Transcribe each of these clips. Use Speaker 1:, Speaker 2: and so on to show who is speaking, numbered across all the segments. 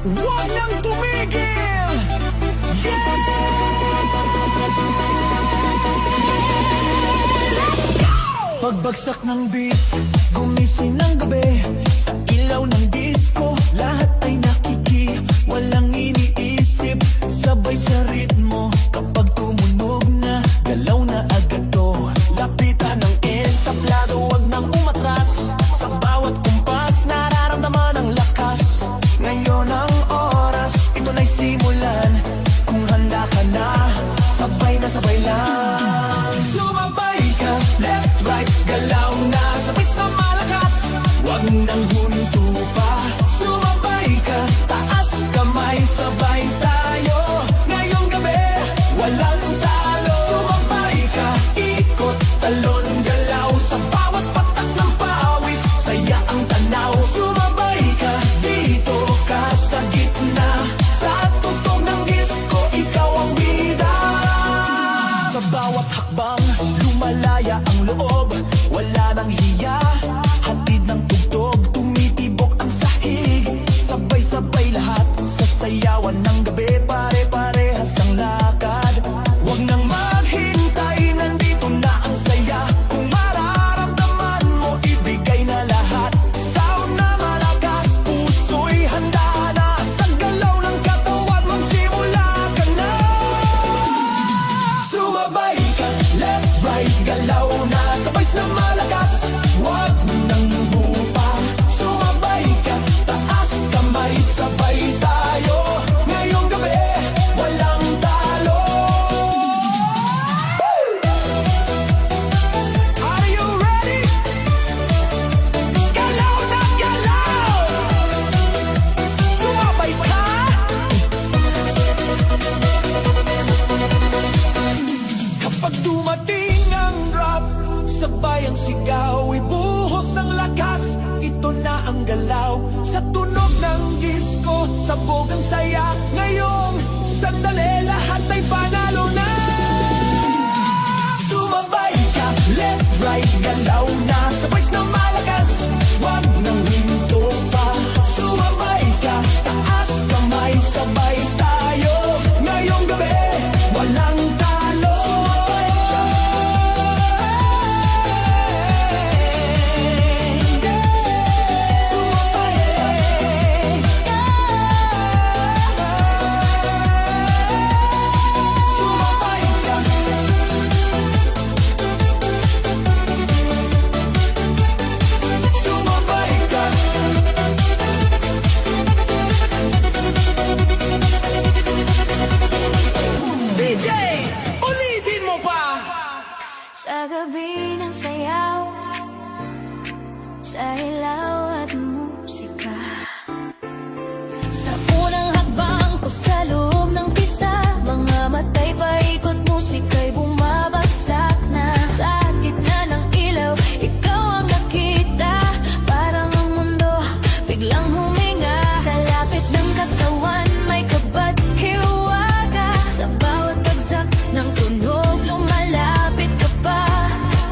Speaker 1: Huwag nang tumigil! Yeah! Pagbagsak ng beat, gumising ng gabi. Sa ilaw ng disco, lahat ay nakiki. Walang iniisip, sabay sa ritmo. Kapag tumunog na, galaw na agad to. Lapitan ng entablado, wag nang umatras. Sa bawat kumpas, nararamdaman ang lakas. Ngayon ang oras, ito na'y simulan. Kung handa ka na, sabay na sabay lang. Sumabay ka, left, right, galaw na, sabay na malakas. Wag nang huminto pa. Sumabay ka, taas kamay, sabay tayo. Ngayong gabi, walang talo. Sumabay ka, ikot, talon, galaw. Sa bawat patak ng pawis, saya ang tanaw. Sumabay ka, dito ka sa gitna. Sa tugtog ng disco, ikaw ang bida. Sa bawat hakbang, lumalaya ang loob. Wala nang hiya, hatid ng tugtog. Tumitibok ang sahig, sabay-sabay lahat. Sa sayawan ng gabi, pare-parehas ang lakad. Huwag nang maghintay, nandito na ang saya. Kung mararamdaman mo, ibigay na lahat. Sound na malakas, puso'y handa na. Sa galaw ng katawan mong simula ka na. Sumabay ka, left, right, galaw na, sabay na malakas. Huwag nang lupa. Sumabay ka, taas kamay, sabay tayo. Ngayong gabi, walang talo. Are you ready? Galaw na galaw. Sumabay ka. Kapag dumating ang rap, sabay ang sigaw, ibuhos ang lakas. Ito na ang galaw. Sa tunog ng disco, sabog ang saya. Ngayong sandali, lahat ay panalo na. Sumabay ka, left, right, galaw na, sabay na malakas. Huwag nang hinto pa. Sumabay ka, taas kamay, sabay tayo. Ngayong gabi, walang talo. Sumabay ka. Sumabay ka. Sumabay ka. Sumabay ka. DJ, ulitin mo pa.
Speaker 2: Sa gabi ng sayaw, sa ilaw at musika, sa unang hakbang ko sa loob ng pista, mga matay paikot, musika'y bumabagsak na. Sa gitna ng ilaw, ikaw ang nakita. Parang ang mundo biglang huminga. Sa lapit ng katawan, may kabat hiwaga. Sa bawat bagsak ng tunog, lumalapit ka pa.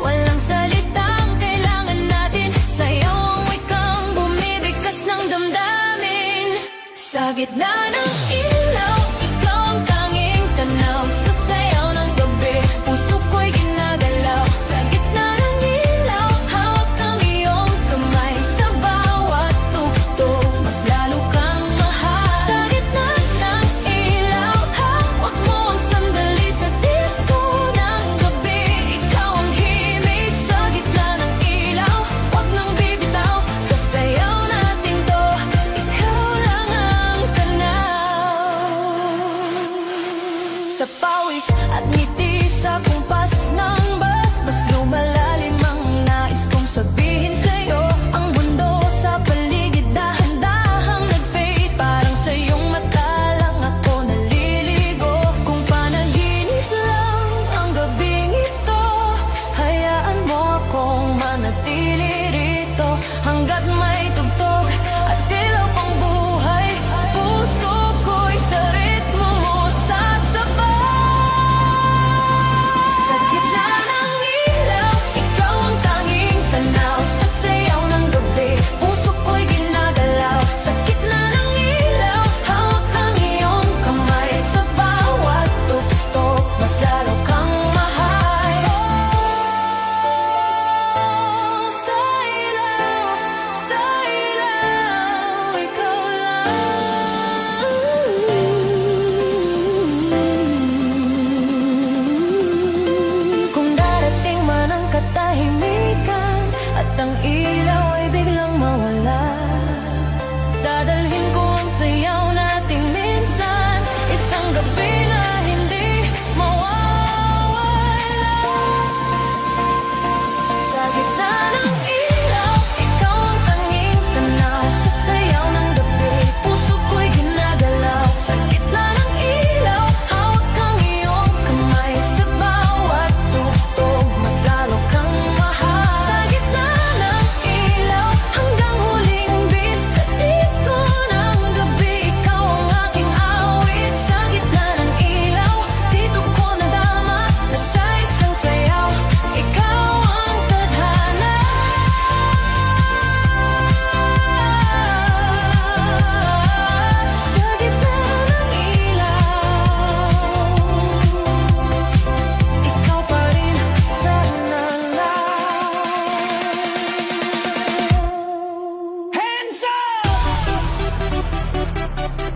Speaker 2: Walang salitang kailangan natin. Sayaw ang wikang bumibigkas ng damdamin. Sa gitna ng ilaw, ikaw ang tanging tanaw. Sa sayaw ng gabi, puso ko'y ginagalaw. Sa gitna ng ilaw, hawak ang iyong kamay. Sa bawat tugtog, mas lalo kang mahal. Sa gitna ng ilaw, hawak mo ang sandali. Sa disco ng gabi, ikaw ang himig. Sa gitna ng ilaw, huwag nang bibitaw. Sa sayaw natin to, ikaw lang ang tanaw.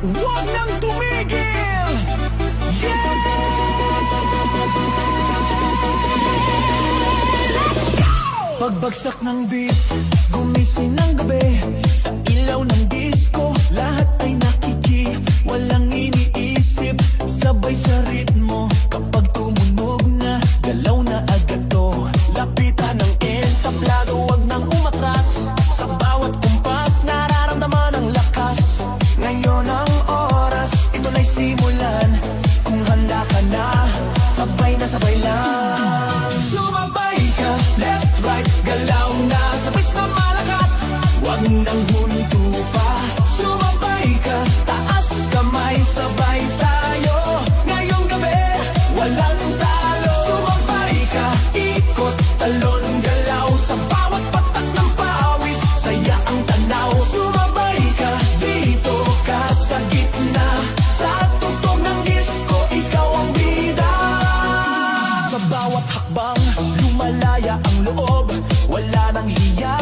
Speaker 1: Huwag nang tumigil! Pagbagsak ng beat, gumising ng gabi. Sa ilaw ng disco, lahat ay nakiki. Walang iniisip, sabay sa ritmo. Kapag tumunog na, galaw na agad to. Lapitan ng entablado, wag nang umatras. Sa bawat kumpas, nararamdaman ang lakas. Ngayon ang oras, ito na'y simulan. Kung handa ka na, sabay lang. Sumabay ka, left, right, galaw na. Sabay na malakas, wag nang huminto pa. Sumabay ka, taas kamay, sabay tayo. Ngayong gabi, walang talo. Sumabay ka, ikot, talon, galaw. Sa bawat patak ng pawis, saya ang tanaw. Sumabay ka, dito ka sa gitna. Sa tugtog ng disco, ikaw ang bida. Sa bawat hakbang, lumalaya ang loob. Wala nang hiya,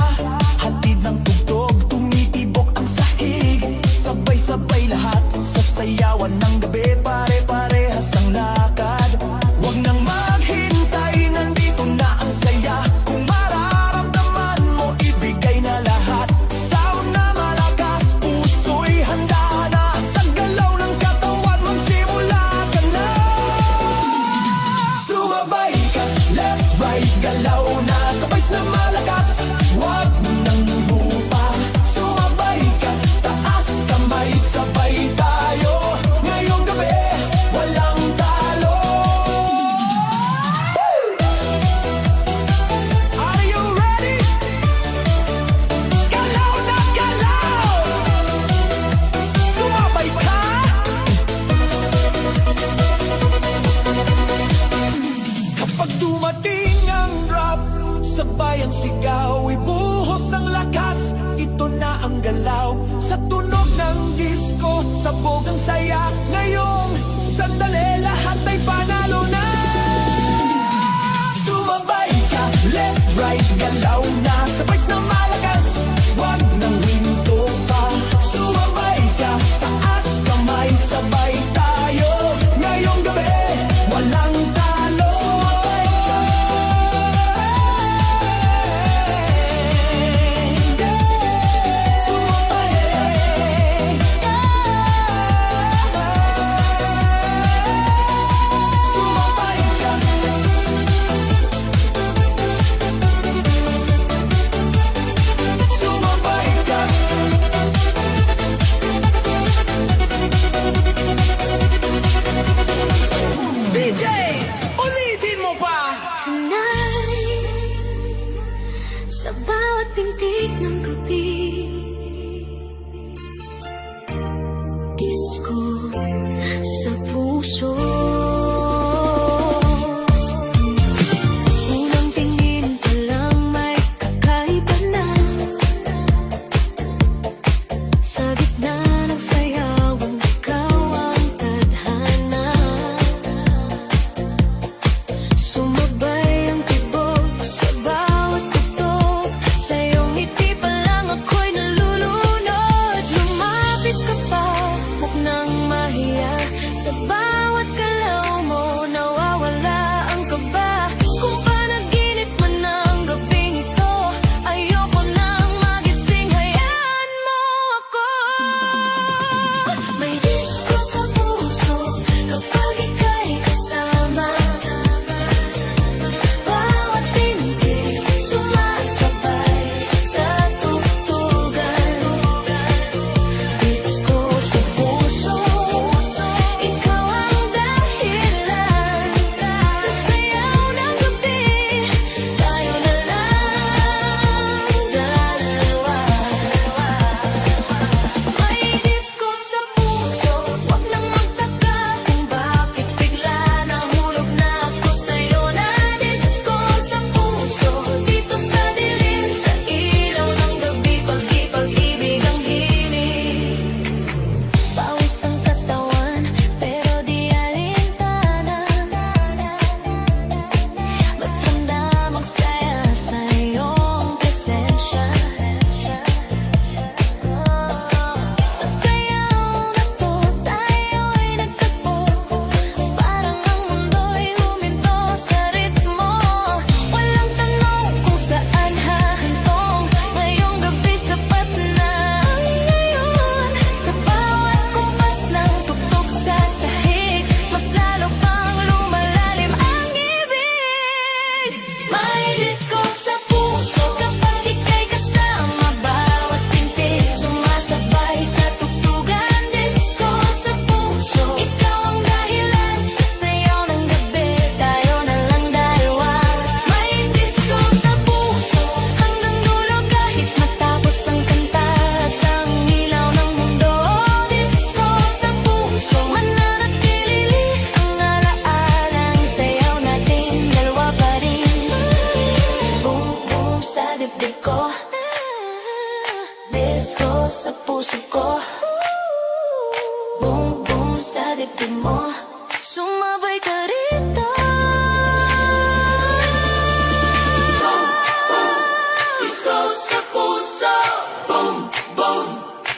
Speaker 1: hatid ng tugtog. Tumitibok ang sahig, sabay-sabay lahat. Sasayawan ng gabi, pare-parehas ang lakad. Huwag nang maghintay, nandito na ang saya. Kung mararamdaman mo, ibigay na lahat. Sound na malakas, puso'y handa na. Sa galaw ng katawan, magsimula ka na. Sumabay ka, left, right, galaw na. Sabay na malakas, wag nang lupa. Sumabay ka, taas kamay, sabay tayo. Ngayong gabi, walang talo. Are you ready? Galaw na galaw! Sumabay ka! Kapag dumating ang rap, sabay ang sigaw, ibuhos ang lakas. Ito na ang galaw, sa tunog ng disco, sabog ang saya. Ngayong sandali, lahat ay panalo na. Sumabay ka, left, right, galaw na. Sabay na malakas, wag nang hinto pa. Sumabay ka, taas kamay, sabay tayo. Ngayong gabi, walang talo. Sumabay ka. Sumabay ka.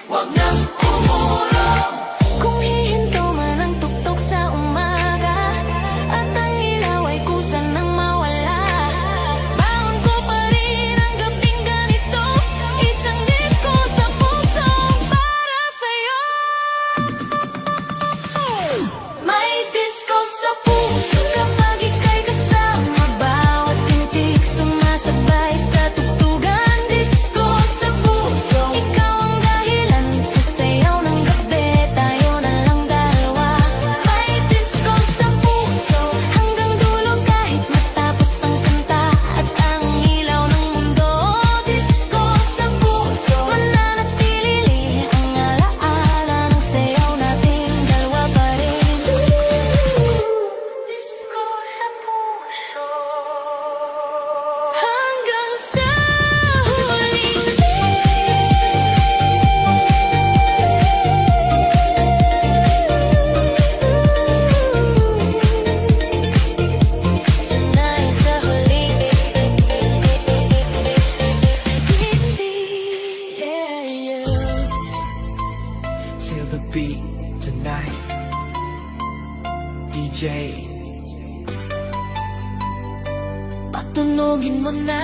Speaker 1: wag nang umurong.
Speaker 2: Kung hihinto man ang tuktok sa umaga at ang ilaw ay kusa nang mawala, baon ko pa rin ang gabing ganito, isang disko sa puso para sa'yo. May disko sa puso kapag ika'y kasama, bawat pintig sumasabay sa tugtugan. Disko sa puso, ikaw ang dahilan sa sayaw ng gabi, tayo na lang dalawa. May disko sa puso, hanggang dulo kahit matapos ang kanta at ang ilaw ng mundo. Disko sa puso, mananatili ang alaala ng sayaw nating dalawa pa rin. Disko sa puso, hanggang sa huling sanay sa huling
Speaker 1: Yeah, yeah. Feel the beat tonight. DJ, patunogin mo na.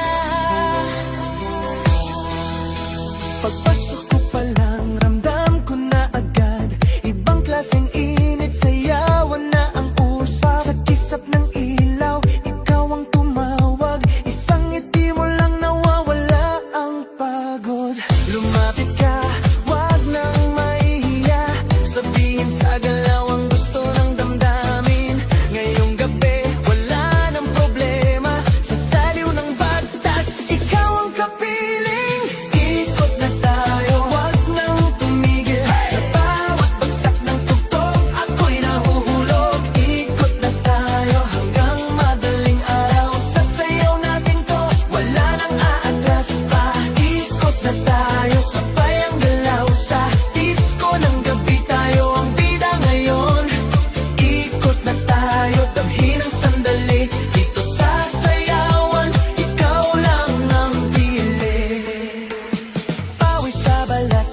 Speaker 1: Pagpasok ko pa lang, ramdam ko na agad ibang klaseng init, sayawan na ang usap. Sa kisap ng ilaw, ikaw ang tumawag, isang ngiti mo lang nawawala ang pagod. Lumapit ka, wag nang mahihiya, sabihin sa galaw ang gusto ng damdamin. Ngayong gabi, wala nang problema, sa saliw ng bagtas, ikaw ang kapiling. Ikot na tayo, wag nang tumigil, sa bawat bagsak ng tugtog, ako'y nahuhulog. Ikot na tayo hanggang madaling araw, sa sayaw natin to, wala nang aatras pa. Ikot na tayo, sabay ang galaw sa disco ng gabi, tayo ang bida ngayon. Ikot na tayo, damhin ang sandali, dito sa sayawan, ikaw lang ang pili. Pawis sa balat,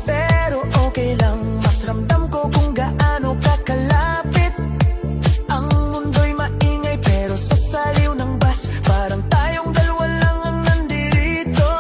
Speaker 1: pero okay lang, mas ramdam ko kung gaano kakalapit. Ang mundo'y maingay, pero sa saliw ng bus, parang tayong dalawa lang ang nandirito.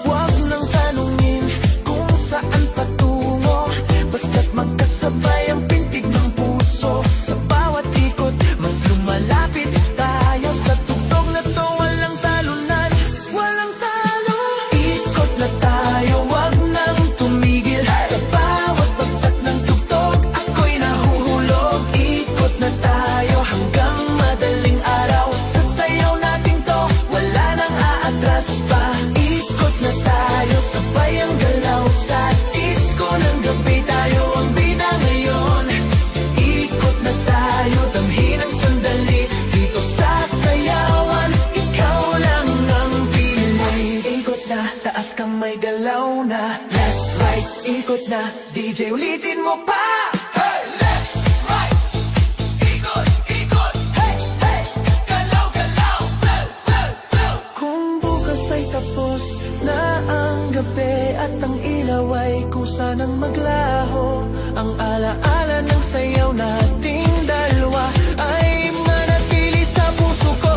Speaker 1: Huwag nang tanungin kung saan patungo, basta't magkasabay ang pintig ng puso. Sa bawat ikot, mas lumalapit tayo, sa tugtog na to walang talunan, walang talo. Ikot na tayo, wag nang tumigil, sa bawat bagsak ng tugtog, ako'y nahuhulog. Ikot na tayo hanggang madaling araw, sa sayaw natin to, wala nang aatras pa. Ikot na tayo, sabay ang galaw sa disco ng gabi, tayo ang bida ngayon. Ikot na tayo, damhin ang sandali, dito sa sayawan, ikaw lang ang pili. Ikot na, taas kamay, galaw na, left, right, ikot na, DJ ulitin mo pa. Hey, left, right, ikot, ikot, hey, hey, galaw, galaw, blow, blow, blow. Kung bukas ay tapos na ang gabi at ang ilaw ay kusa ng maglaho, ang alaala ng sayaw nating dalawa ay manatili sa puso ko.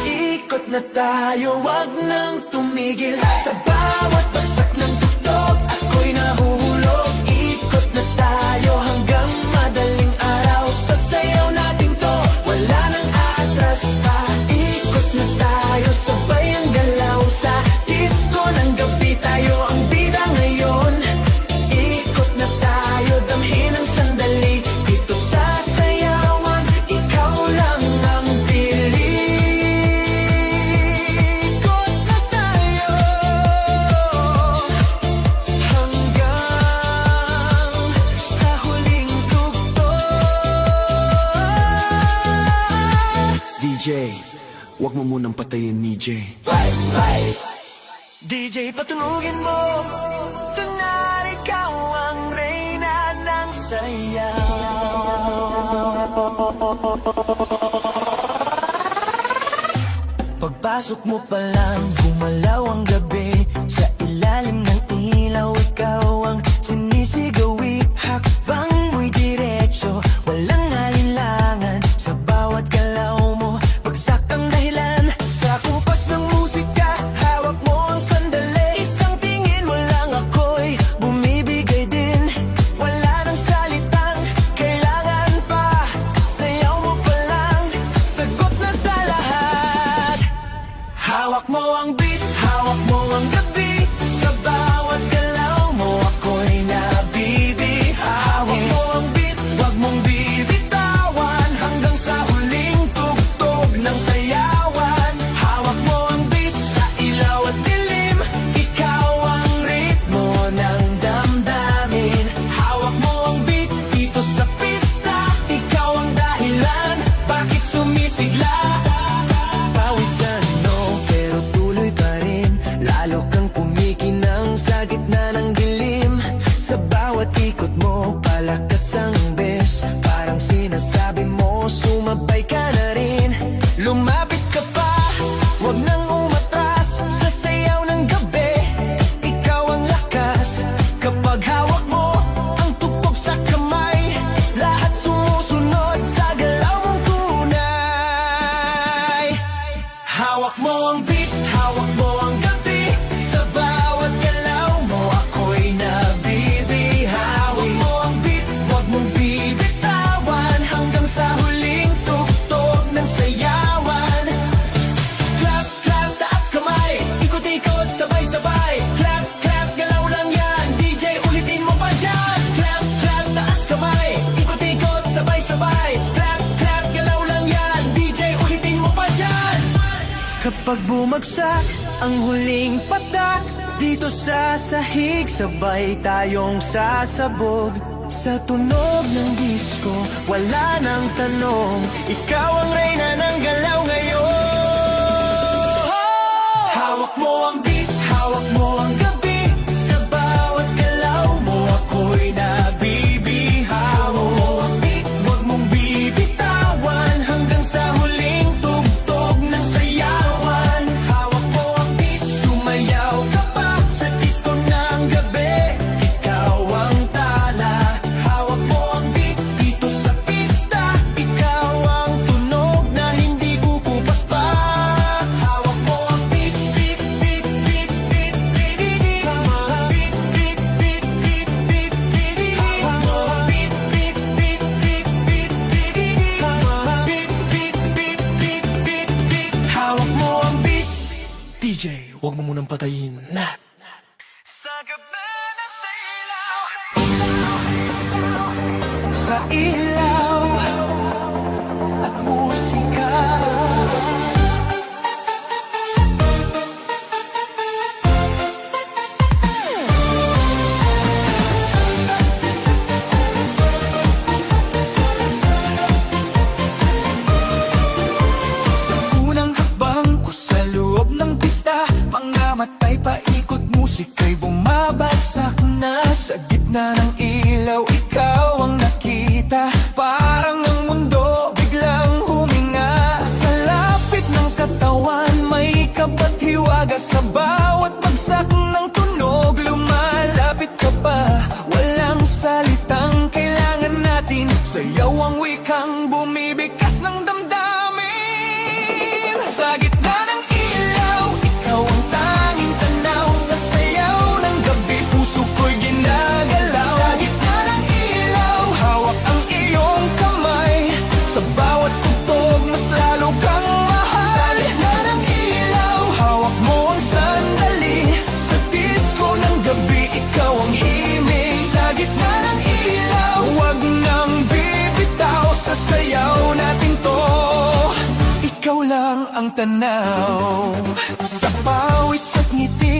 Speaker 1: Ikot na tayo, wag nang tumigil, sa bawat bagsak ng tugtog, ako'y nahuhulog. Ikot na tayo hanggang madaling araw, sa sayaw natin to, wala nang aatras pa. Ikot na tayo, sabay ang galaw sa disco ng gabi, tayo ang bida ngayon. Ikot na tayo, damhin ang sandali, dito sa sayawan, ikaw lang ang pili. Ikot na tayo hanggang sa huling tugtog. DJ, wag mo munang patayin ni J. DJ, patunugin mo, tonight ikaw ang reyna ng sayaw. Pagba Pagpasok mo pa lang, gumalaw ang gabi. Sa ilalim ng ilaw, ikaw ang sinisigawi. Hakbang mo'y diretso, walang alinlangan. Sa bawat galaw mo, bagsak ang dahilan. Sa kumpas ng musika, hawak mo ang sandali. Isang tingin mo lang ako'y bumibigay din. Wala nang salitang kailangan pa. Sayaw mo pa lang, sagot na sa lahat. Hawak mo ang beat, hawak mo ang gabi. Sa bawat galaw mo ako'y nabibi. Hawak mo ang beat, wag mong bibitawan. Hanggang sa huling tugtog ng sayawan. Hawak mo ang beat sa ilaw at dilim. Ikaw ang ritmo ng damdamin. Hawak mo ang beat dito sa pista. Ikaw ang dahilan, bakit sumisigla? Pawisan no, pero tuloy pa rin. Lalo kang kumikinang sa gitna ng dilim. Sa bawat ikot mo, palakas ang bes. Parang sinasabi mo, sumabay ka na rin. Lumapit ka pa, wag nang umatras. Sa sayaw ng gabi, ikaw ang lakas. Kapag hawak mo ang tugtog sa kamay, lahat sumusunod sa galaw mong tunay. Hawak mo ang beat, hawak mo ang gabi. Sa bawat galaw mo ako'y nabibi. Hawak mo ang beat, wag mong bibitawan. Hanggang sa huling tugtog ng sayawan. Clap, clap, taas kamay. Ikot-ikot, sabay-sabay. Clap, clap, galaw lang yan. DJ, ulitin mo pa dyan. Clap, clap, taas kamay. Ikot-ikot, sabay-sabay. Clap, clap, galaw lang yan. DJ, ulitin mo pa dyan. Kapag bumagsak ang huling patak, dito sa sahig sabay tayong sasabog. Sa tunog ng disco, wala nang tanong. Ikaw ang reyna ng galaw ngayon. Hawak mo ang beat, hawak mo ang gabi. Sa bawat galaw mo ako'y nabibi. Hawak mo ang beat, wag mong bibitawan. Hanggang sa huling tugtog ng sayawan. Hawak mo ang beat, sumayaw ka pa sa disco ng gabi. Ikaw ang tala. Hawak mo ang beat dito sa pista. Ikaw ang tunog na hindi kukupas pa. Hawak mo ang beat, beat, beat, beat, beat, beat, beat. Beat, beat, beat, beat, beat, beat. Hawak mo ang beat, beat, beat, beat, beat, beat. Beat, beat, beat, beat, beat, beat. Hawak mo ang beat. DJ, wag mo munang patayin. Sa gabi na sa ilaw, sa ilaw at musika. Sa unang hakbang ko sa loob ng pista, mga matay paikot, musika'y bumabagsak na. Sa gitna ng ilaw, ikaw ang nakita. Parang ang mundo biglang huminga. Sa lapit ng katawan, may kapathiwaga. Sa bawat bagsak ng tunog, lumalapit ka pa. Walang salitang kailangan natin. Sayaw ang wikang bumibigkas ng damdamin. Sa gitna ng ilaw, ikaw ang tanging tanaw. Sa sayaw ng gabi, puso ko'y ginagalaw. Sa gitna ng ilaw, hawak ang iyong kamay. Sa bawat tugtog, mas lalo kang mahal. Sa gitna ng ilaw, hawak mo ang sandali. Sa disco ng gabi, ikaw ang himig. Sa gitna ng ilaw, wag nang bibitaw. Sa sayaw natin to, ikaw lang ang tanaw. Sa pawis at ngiti